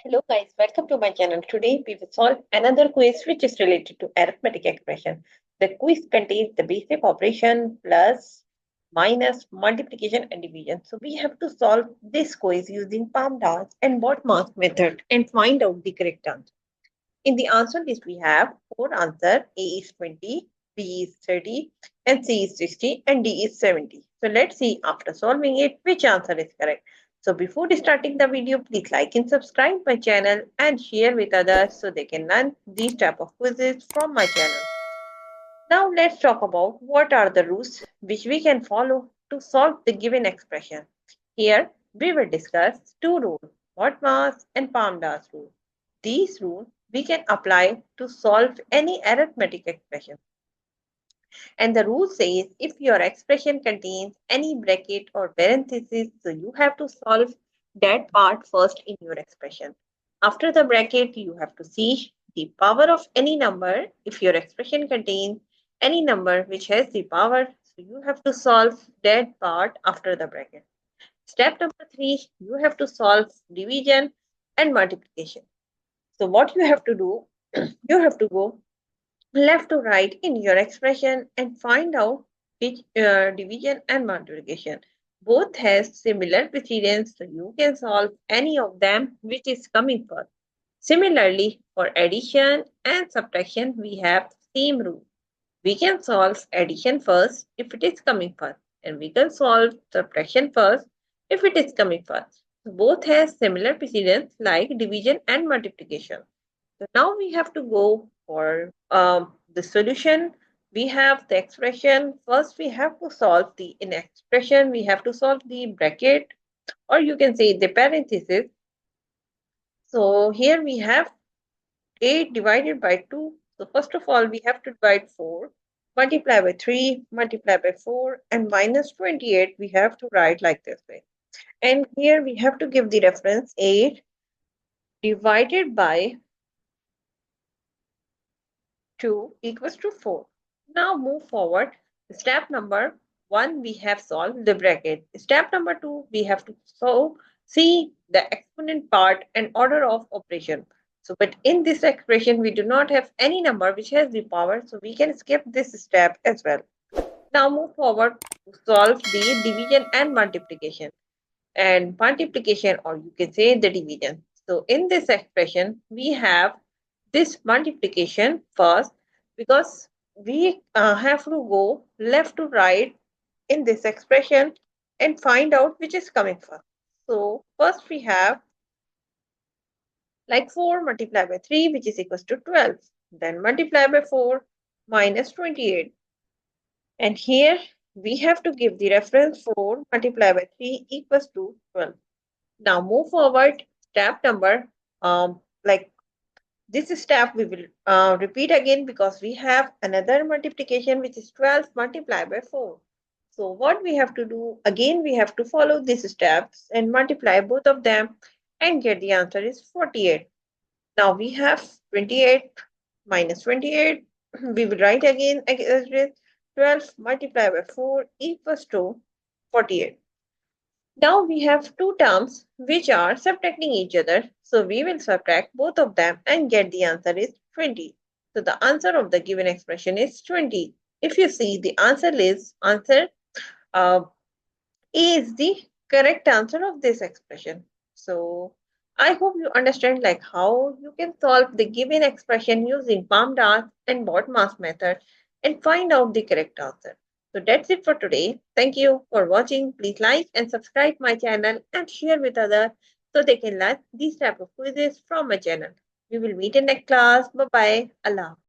Hello guys, welcome to my channel. Today we will solve another quiz which is related to arithmetic expression. The quiz contains the basic operation plus, minus, multiplication and division. So we have to solve this quiz using PAMDAS and BODMAS method and find out the correct answer. In the answer list we have four answers. A is 20, B is 30 and C is 60 and D is 70. So let's see after solving it which answer is correct. So before starting the video, please like and subscribe my channel and share with others so they can learn these type of quizzes from my channel. Now let's talk about what are the rules which we can follow to solve the given expression. Here we will discuss two rules, BODMAS and PAMDAS rule. These rules we can apply to solve any arithmetic expression. And the rule says if your expression contains any bracket or parenthesis, so you have to solve that part first in your expression. After the bracket, you have to see the power of any number. If your expression contains any number which has the power, so you have to solve that part after the bracket. Step number three, you have to solve division and multiplication. So what you have to do, you have to go left to right in your expression and find out which division and multiplication both has similar precedence, so you can solve any of them which is coming first. Similarly, for addition and subtraction we have same rule. We can solve addition first if it is coming first, and we can solve subtraction first if it is coming first. So both has similar precedence like division and multiplication. So now we have to go for the solution. We have the expression. First, we have to solve the in expression. We have to solve the bracket, or you can say the parenthesis. So here we have 8 divided by 2. So first of all, we have to divide 4, multiply by 3, multiply by 4, and minus 28. We have to write like this way. And here we have to give the reference 8 divided by 2 equals to 4. Now move forward. Step number 1, we have solved the bracket. Step number 2, we have to see the exponent part and order of operation. So, but in this expression, we do not have any number which has the power, so we can skip this step as well. Now move forward to solve the division and multiplication. And multiplication, or you can say the division. So in this expression, we have this multiplication first because we have to go left to right in this expression and find out which is coming first. So first we have like 4 multiplied by 3 which is equals to 12. Then multiply by 4 minus 28. And here we have to give the reference 4 multiplied by 3 equals to 12. Now move forward step number like this step we will repeat again because we have another multiplication which is 12 multiplied by 4. So what we have to do again, we have to follow these steps and multiply both of them and get the answer is 48. Now we have 28 minus 28. We will write again as 12 multiplied by 4 equals to 48. Now we have two terms which are subtracting each other. So we will subtract both of them and get the answer is 20. So the answer of the given expression is 20. If you see the answer list, answer uh, A is the correct answer of this expression. So I hope you understand like how you can solve the given expression using PAMDAS and BODMAS method and find out the correct answer. So that's it for today. Thank you for watching. Please like and subscribe my channel and share with others so they can learn these type of quizzes from my channel. We will meet in next class. Bye bye. Allah.